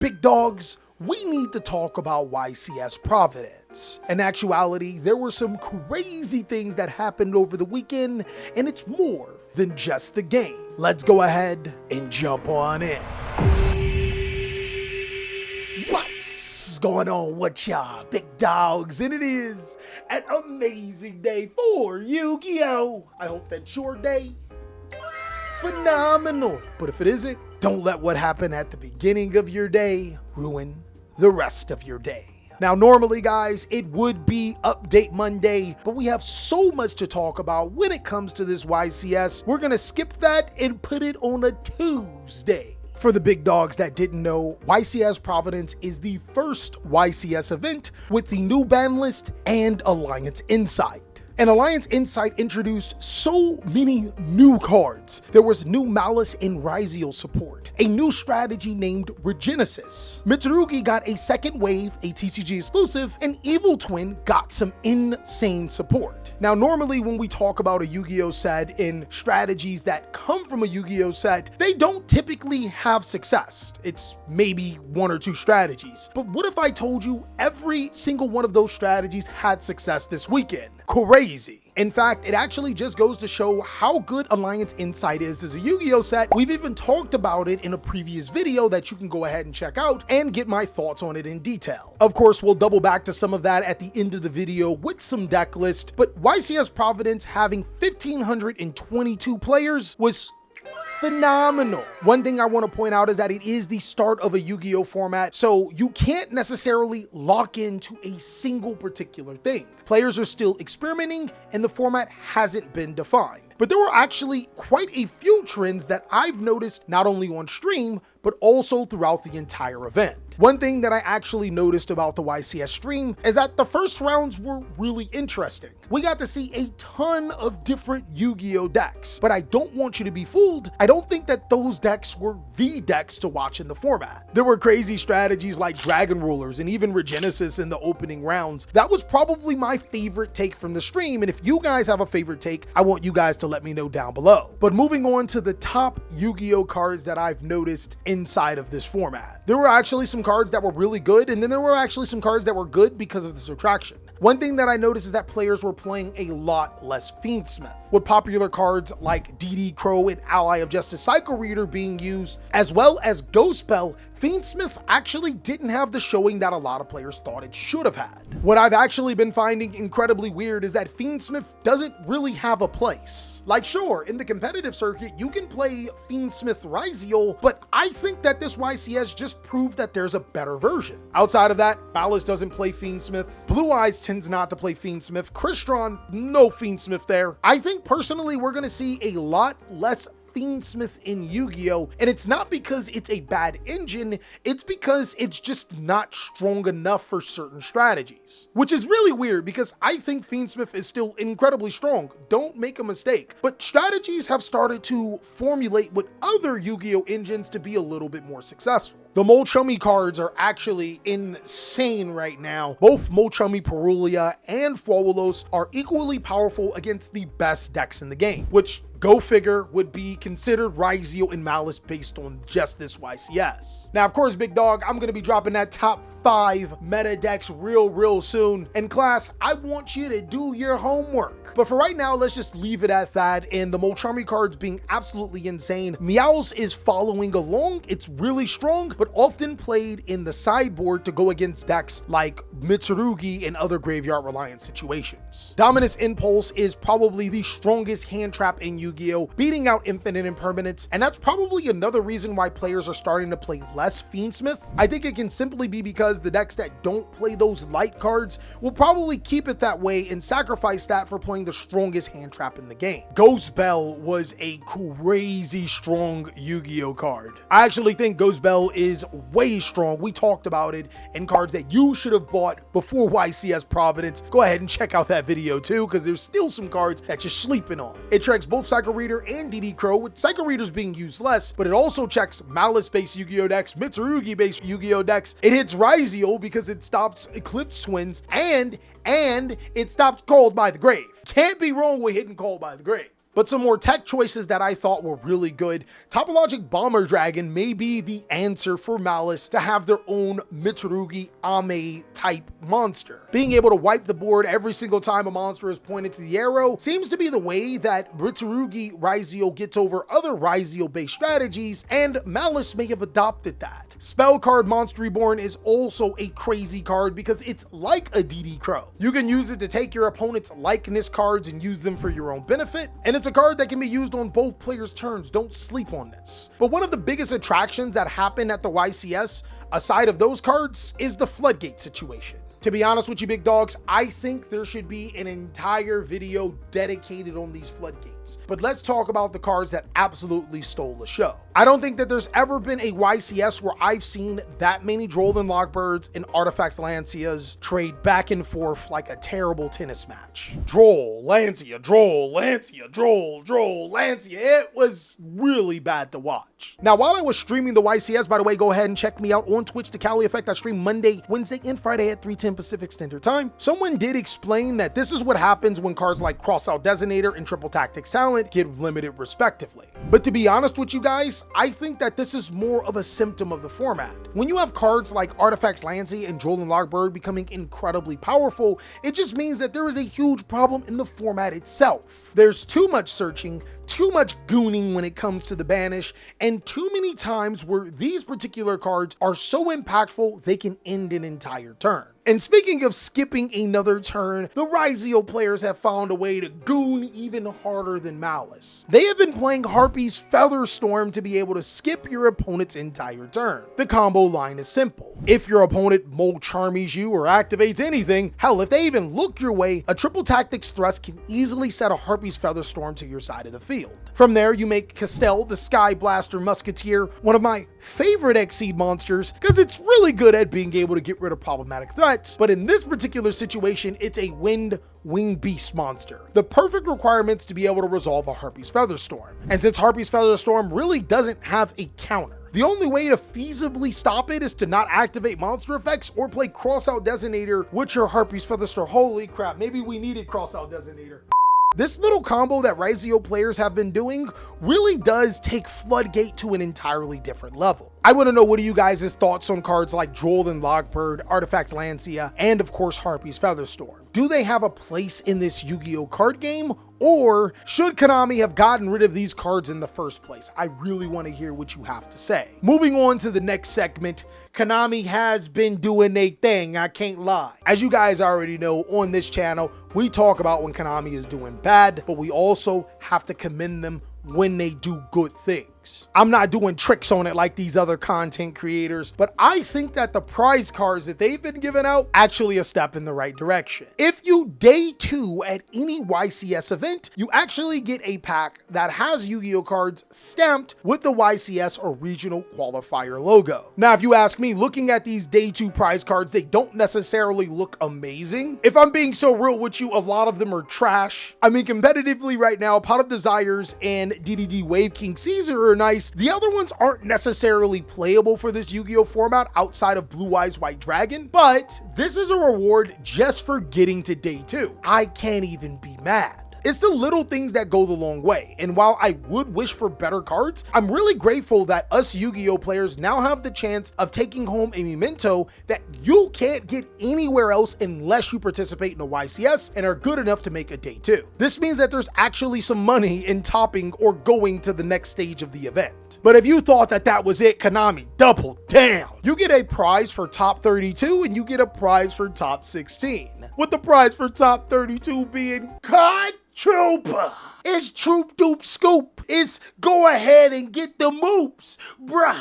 Big dogs, we need to talk about YCS Providence. In actuality, there were some crazy things that happened over the weekend, and it's more than just the game. Let's go ahead and jump on in. What's going on with y'all, big dogs? And it is an amazing day for Yu-Gi-Oh! I hope that's your day. Phenomenal. But if it isn't, don't let what happened at the beginning of your day ruin the rest of your day. Now, normally, guys, it would be Update Monday, but we have so much to talk about when it comes to this YCS. We're gonna skip that and put it on a Tuesday. For the big dogs that didn't know, YCS Providence is the first YCS event with the new ban list and Alliance Insight. And Alliance Insight introduced so many new cards. There was new Malice and Ryziel support, a new strategy named Regenesis. Mitsurugi got a second wave, a TCG exclusive, and Evil Twin got some insane support. Now, normally when we talk about a Yu-Gi-Oh set and strategies that come from a Yu-Gi-Oh set, they don't typically have success. It's maybe one or two strategies. But what if I told you every single one of those strategies had success this weekend? Crazy. In fact, it actually just goes to show how good Alliance Insight is as a Yu-Gi-Oh set. We've even talked about it in a previous video that you can go ahead and check out and get my thoughts on it in detail. Of course, we'll double back to some of that at the end of the video with some deck list, but YCS Providence having 1,522 players was phenomenal. One thing I want to point out is that it is the start of a Yu-Gi-Oh format, so you can't necessarily lock into a single particular thing. Players are still experimenting and the format hasn't been defined. But there were actually quite a few trends that I've noticed not only on stream, but also throughout the entire event. One thing that I actually noticed about the YCS stream is that the first rounds were really interesting. We got to see a ton of different Yu-Gi-Oh decks, but I don't want you to be fooled. I don't think that those decks were the decks to watch in the format. There were crazy strategies like Dragon Rulers and even Regenesis in the opening rounds. That was probably my favorite take from the stream, and if you guys have a favorite take, I want you guys to let me know down below. But moving on to the top Yu-Gi-Oh cards that I've noticed inside of this format. There were actually some cards that were really good, and then there were actually some cards that were good because of the subtraction. One thing that I noticed is that players were playing a lot less Fiendsmith, with popular cards like DD Crow and Ally of Justice Psycho Reader being used, as well as Ghost Bell. Fiendsmith actually didn't have the showing that a lot of players thought it should have had. What I've actually been finding incredibly weird is that Fiendsmith doesn't really have a place. Like, sure, in the competitive circuit, you can play Fiendsmith Ryziel, but I think that this YCS just proved that there's a better version. Outside of that, Malice doesn't play Fiendsmith. Blue Eyes tends not to play Fiendsmith. Crystron, no Fiendsmith there. I think personally we're gonna see a lot less Fiendsmith in Yu-Gi-Oh, and it's not because it's a bad engine, it's because it's just not strong enough for certain strategies, which is really weird because I think Fiendsmith is still incredibly strong, don't make a mistake, but strategies have started to formulate with other Yu-Gi-Oh engines to be a little bit more successful. The Molchummy cards are actually insane right now. Both Molchummy Perulia and Fwawalos are equally powerful against the best decks in the game, which go figure would be considered Ryziel and Malice based on just this YCS. Now, of course, big dog, I'm gonna be dropping that top 5 meta decks real soon. And class, I want you to do your homework. But for right now, let's just leave it at that. And the Molchummy cards being absolutely insane. Meows is following along. It's really strong, but often played in the sideboard to go against decks like Mitsurugi and other graveyard reliance situations. Dominus Impulse is probably the strongest hand trap in Yu-Gi-Oh, beating out Infinite Impermanence, and that's probably another reason why players are starting to play less Fiendsmith. I think it can simply be because the decks that don't play those light cards will probably keep it that way and sacrifice that for playing the strongest hand trap in the game. Ghost Bell was a crazy strong Yu-Gi-Oh card. I actually think Ghost Bell is way strong. We talked about it in cards that you should have bought before YCS Providence. Go ahead and check out that video too, because there's still some cards that you're sleeping on. It tracks both Psycho Reader and DD Crow, with Psycho Readers being used less, but it also checks Malice-based Yu-Gi-Oh decks, Mitsurugi-based Yu-Gi-Oh decks. It hits Ryziel because it stops Eclipse Twins, and it stops Called by the Grave. Can't be wrong with hitting Called by the Grave. But some more tech choices that I thought were really good. Topologic Bomber Dragon may be the answer for Malice to have their own Mitsurugi Ame type monster. Being able to wipe the board every single time a monster is pointed to the arrow seems to be the way that Mitsurugi Raizio gets over other Raizio based strategies, and Malice may have adopted that. Spell card Monster Reborn is also a crazy card because it's like a DD Crow. You can use it to take your opponent's likeness cards and use them for your own benefit, and it's a card that can be used on both players' turns. Don't sleep on this. But one of the biggest attractions that happen at the YCS, aside of those cards, is the Floodgate situation. To be honest with you, big dogs, I think there should be an entire video dedicated on these floodgates. But let's talk about the cards that absolutely stole the show. I don't think that there's ever been a YCS where I've seen that many Droll and Lockbirds and Artifact Lancias trade back and forth like a terrible tennis match. Droll, Lancia, Droll, Lancia, Droll, Droll, Lancia. It was really bad to watch. Now, while I was streaming the YCS, by the way, go ahead and check me out on Twitch, TheCaliEffect. I stream Monday, Wednesday, and Friday at 3:10 Pacific Standard Time. Someone did explain that this is what happens when cards like Crossout Designator and Triple Tactics Talent get limited respectively. But to be honest with you guys, I think that this is more of a symptom of the format. When you have cards like Artifact Lancey and Droll and Lockbird becoming incredibly powerful, it just means that there is a huge problem in the format itself. There's too much searching, too much gooning when it comes to the banish, and too many times where these particular cards are so impactful they can end an entire turn. And speaking of skipping another turn, the Raizio players have found a way to goon even harder than Malice. They have been playing Harpy's Featherstorm to be able to skip your opponent's entire turn. The combo line is simple. If your opponent Mold Charmies you or activates anything, hell, if they even look your way, a Triple Tactics Thrust can easily set a Harpy's Featherstorm to your side of the field. From there, you make Castell, the Sky Blaster Musketeer, one of my favorite Xseed monsters because it's really good at being able to get rid of problematic threats. But in this particular situation, it's a Wind Wing Beast monster. The perfect requirements to be able to resolve a Harpy's Featherstorm. And since Harpy's Featherstorm really doesn't have a counter, the only way to feasibly stop it is to not activate monster effects or play Crossout Designator with your Harpy's Featherstorm. Holy crap, maybe we needed Crossout Designator. This little combo that Raizio players have been doing really does take Floodgate to an entirely different level. I want to know what are you guys' thoughts on cards like Droll and Lockbird, Artifact Lancia, and of course Harpy's Featherstorm. Do they have a place in this Yu-Gi-Oh card game? Or should Konami have gotten rid of these cards in the first place? I really want to hear what you have to say. Moving on to the next segment, Konami has been doing a thing, I can't lie. As you guys already know, on this channel, we talk about when Konami is doing bad, but we also have to commend them when they do good things. I'm not doing tricks on it like these other content creators, but I think that the prize cards that they've been giving out actually a step in the right direction. If you day 2 at any YCS event, you actually get a pack that has Yu-Gi-Oh cards stamped with the YCS or regional qualifier logo. Now, if you ask me, looking at these day 2 prize cards, they don't necessarily look amazing. If I'm being so real with you, a lot of them are trash. I mean, competitively right now, Pot of Desires and DDD Wave King Caesar are nice. The other ones aren't necessarily playable for this Yu-Gi-Oh format outside of Blue Eyes White Dragon, but this is a reward just for getting to day 2. I can't even be mad. It's the little things that go the long way, and while I would wish for better cards, I'm really grateful that us Yu-Gi-Oh players now have the chance of taking home a memento that you can't get anywhere else unless you participate in a YCS and are good enough to make a day 2. This means that there's actually some money in topping or going to the next stage of the event. But if you thought that that was it, Konami, double down. You get a prize for top 32 and you get a prize for top 16. With the prize for top 32 being God Trooper. It's Troop Doop Scoop. It's go ahead and get the moops, bro.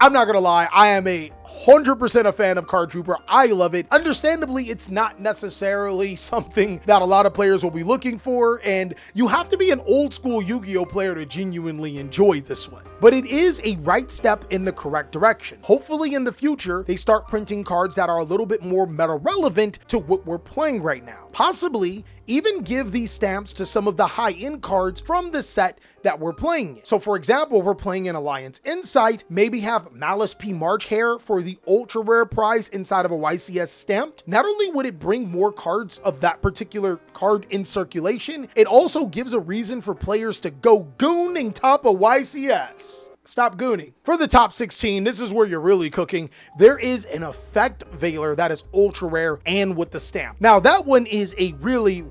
I'm not gonna lie, I am 100% a fan of Card Trooper. I love it. Understandably, it's not necessarily something that a lot of players will be looking for, and you have to be an old school Yu-Gi-Oh player to genuinely enjoy this one. But it is a right step in the correct direction. Hopefully in the future, they start printing cards that are a little bit more meta relevant to what we're playing right now. Possibly even give these stamps to some of the high-end cards from the set that we're playing in. So for example, if we're playing in Alliance Insight, maybe have Malice P. March Hair for for the ultra rare prize inside of a YCS stamped, not only would it bring more cards of that particular card in circulation, it also gives a reason for players to go goon and top a YCS. Stop gooning. For the top 16, this is where you're really cooking. There is an effect Veiler that is ultra rare and with the stamp. Now that one is a really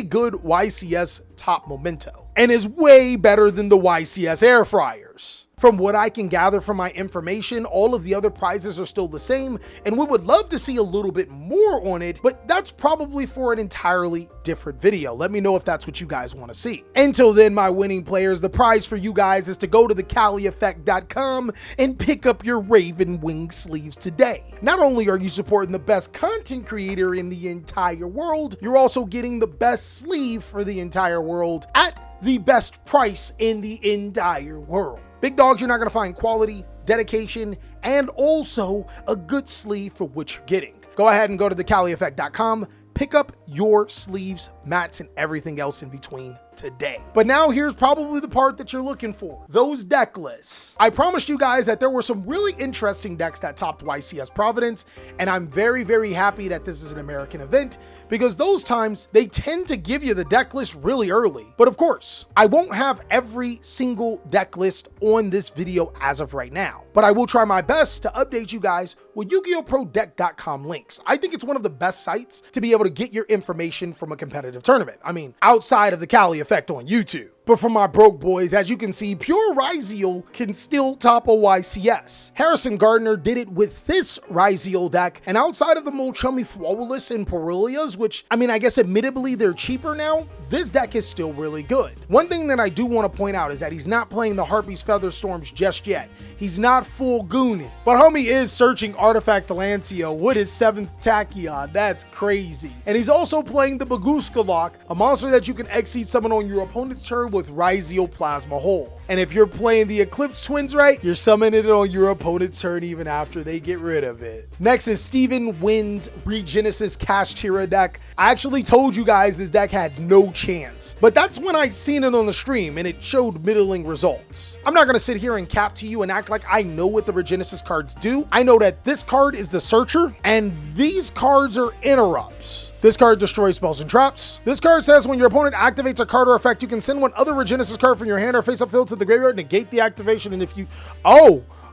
good YCS top memento and is way better than the YCS air fryers. From what I can gather from my information, all of the other prizes are still the same, and we would love to see a little bit more on it, but that's probably for an entirely different video. Let me know if that's what you guys want to see. Until then, my winning players, the prize for you guys is to go to TheCaliEffect.com and pick up your Raven Wing sleeves today. Not only are you supporting the best content creator in the entire world, you're also getting the best sleeve for the entire world at the best price in the entire world. Big dogs, you're not going to find quality, dedication, and also a good sleeve for what you're getting. Go ahead and go to TheCaliEffect.com, pick up your sleeves, mats, and everything else in between today. But now here's probably the part that you're looking for, those deck lists. I promised you guys that there were some really interesting decks that topped YCS Providence, and I'm very happy that this is an American event, because those times they tend to give you the deck list really early. But of course, I won't have every single deck list on this video as of right now, but I will try my best to update you guys with YugiohProDeck.com links. I think it's one of the best sites to be able to get your information from a competitive tournament. I mean, outside of the TheCaliEffect on YouTube. But for my broke boys, as you can see, pure Ryzeal can still top a YCS. Harrison Gardner did it with this Ryzeal deck, and outside of the Molchummy Flawless and Perilias, which, I mean, I guess admittedly they're cheaper now, this deck is still really good. One thing that I do want to point out is that he's not playing the Harpy's Featherstorms just yet. He's not full gooning, but homie is searching Artifact Lancio with his 7th Tachyon. That's crazy. And he's also playing the Baguska Lock, a monster that you can Exceed summon on your opponent's turn with Ryzeal Plasma Hole. And if you're playing the Eclipse Twins right, you're summoning it on your opponent's turn even after they get rid of it. Next is Steven Wynn's Regenesis Kashtira deck. I actually told you guys this deck had no chance, but that's when I seen it on the stream and it showed middling results. I'm not gonna sit here and cap to you and act like I know what the Regenesis cards do. I know that this card is the Searcher and these cards are interrupts. This card destroys spells and traps. This card says when your opponent activates a card or effect, you can send one other Regenesis card from your hand or face-up field to the graveyard, negate the activation, and if you...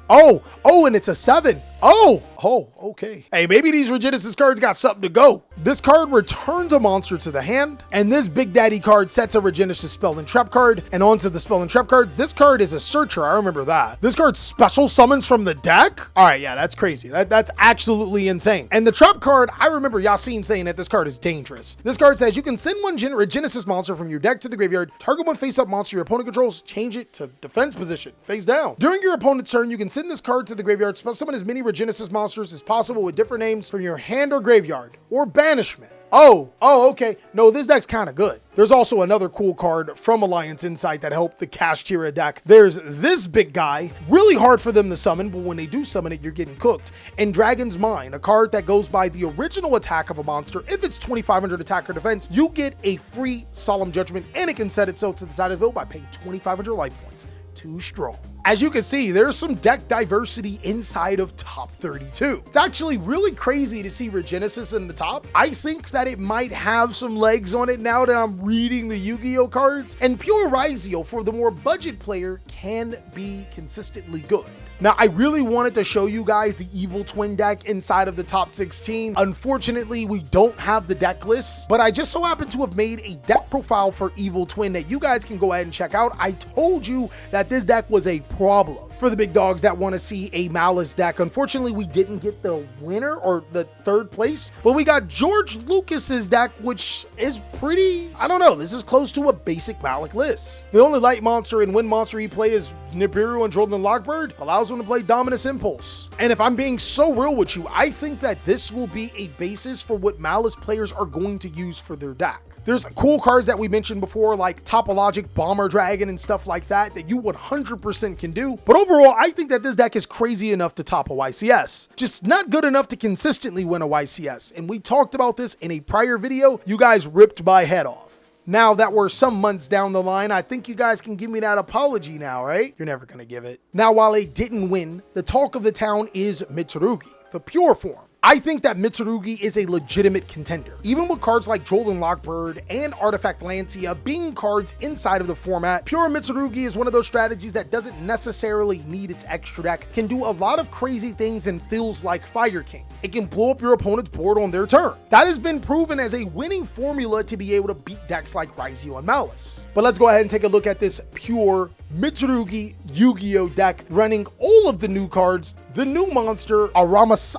and it's a 7. Okay. Hey, maybe these Regenesis cards got something to go. This card returns a monster to the hand, and this Big Daddy card sets a Regenesis spell and trap card, and onto the spell and trap cards, this card is a Searcher. I remember that. This card special summons from the deck? All right, yeah, that's crazy. That's absolutely insane. And the trap card, I remember Yassine saying that this card is dangerous. This card says you can send one Regenesis monster from your deck to the graveyard, target one face-up monster your opponent controls, change it to defense position, face down. During your opponent's turn, you can send this card to the graveyard, spell summon as many Regenesis monsters as possible with different names from your hand or graveyard, or banishment. Okay. No, this deck's kind of good. There's also another cool card from Alliance Insight that helped the Kashtira deck. There's this big guy, really hard for them to summon, but when they do summon it, you're getting cooked. And Dragon's Mine, a card that goes by the original attack of a monster. If it's 2,500 attack or defense, you get a free Solemn Judgment, and it can set itself to the side of the field by paying 2,500 life points. Too strong. As you can see, there's some deck diversity inside of top 32. It's actually really crazy to see Regenesis in the top. I think that it might have some legs on it now that I'm reading the Yu-Gi-Oh cards, and pure Ryzeal for the more budget player can be consistently good. Now, I really wanted to show you guys the Evil Twin deck inside of the top 16. Unfortunately, we don't have the deck list, but I just so happen to have made a deck profile for Evil Twin that you guys can go ahead and check out. I told you that this deck was a problem for the big dogs that want to see a Malice deck. Unfortunately, we didn't get the winner or the 3rd place, but we got George Lucas's deck, which is pretty, I don't know, this is close to a basic Malik list. The only light monster and wind monster he plays is Nibiru and Jordan Lockbird, allows him to play Dominus Impulse. And if I'm being so real with you, I think that this will be a basis for what Malice players are going to use for their deck. There's cool cards that we mentioned before, like Topologic Bomber Dragon and stuff like that you 100% can do. But overall, I think that this deck is crazy enough to top a YCS. Just not good enough to consistently win a YCS. And we talked about this in a prior video. You guys ripped my head off. Now that we're some months down the line, I think you guys can give me that apology now, right? You're never gonna give it. Now, while it didn't win, the talk of the town is Mitsurugi, the pure form. I think that Mitsurugi is a legitimate contender. Even with cards like Jolden Lockbird and Artifact Lancia being cards inside of the format, pure Mitsurugi is one of those strategies that doesn't necessarily need its extra deck, can do a lot of crazy things and feels like Fire King. It can blow up your opponent's board on their turn. That has been proven as a winning formula to be able to beat decks like Yugioh and Malice. But let's go ahead and take a look at this pure Mitsurugi Yu-Gi-Oh deck running all of the new cards. The new monster, Aramasa,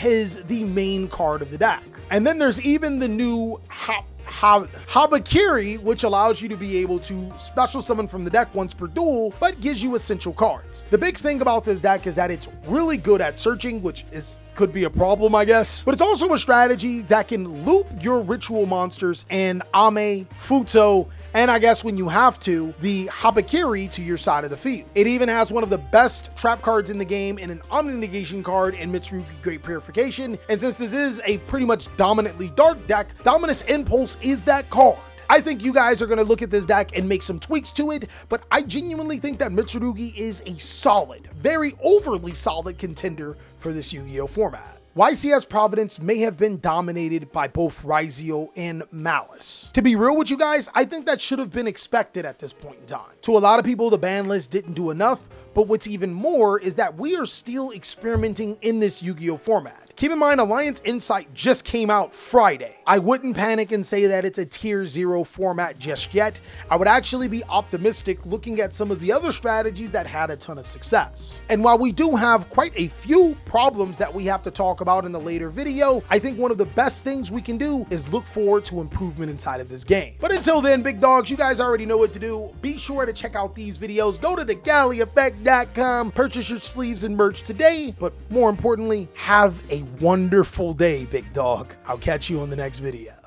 is the main card of the deck. And then there's even the new Habakiri, which allows you to be able to special summon from the deck once per duel, but gives you essential cards. The big thing about this deck is that it's really good at searching, which could be a problem, I guess. But it's also a strategy that can loop your ritual monsters and Ame, Futo, and I guess when you have to, the Habakiri to your side of the field. It even has one of the best trap cards in the game and an Omni-Negation card in Mitsurugi Great Purification. And since this is a pretty much dominantly dark deck, Dominus Impulse is that card. I think you guys are going to look at this deck and make some tweaks to it, but I genuinely think that Mitsurugi is a solid, very overly solid contender for this Yu-Gi-Oh format. YCS Providence may have been dominated by both Yugioh and Malice. To be real with you guys, I think that should have been expected at this point in time. To a lot of people, the ban list didn't do enough, but what's even more is that we are still experimenting in this Yu-Gi-Oh format. Keep in mind, Alliance Insight just came out Friday. I wouldn't panic and say that it's a tier 0 format just yet. I would actually be optimistic looking at some of the other strategies that had a ton of success. And while we do have quite a few problems that we have to talk about in the later video, I think one of the best things we can do is look forward to improvement inside of this game. But until then, big dogs, you guys already know what to do. Be sure to check out these videos. Go to TheCaliEffect.com, purchase your sleeves and merch today, but more importantly, have a wonderful day, big dog. I'll catch you on the next video.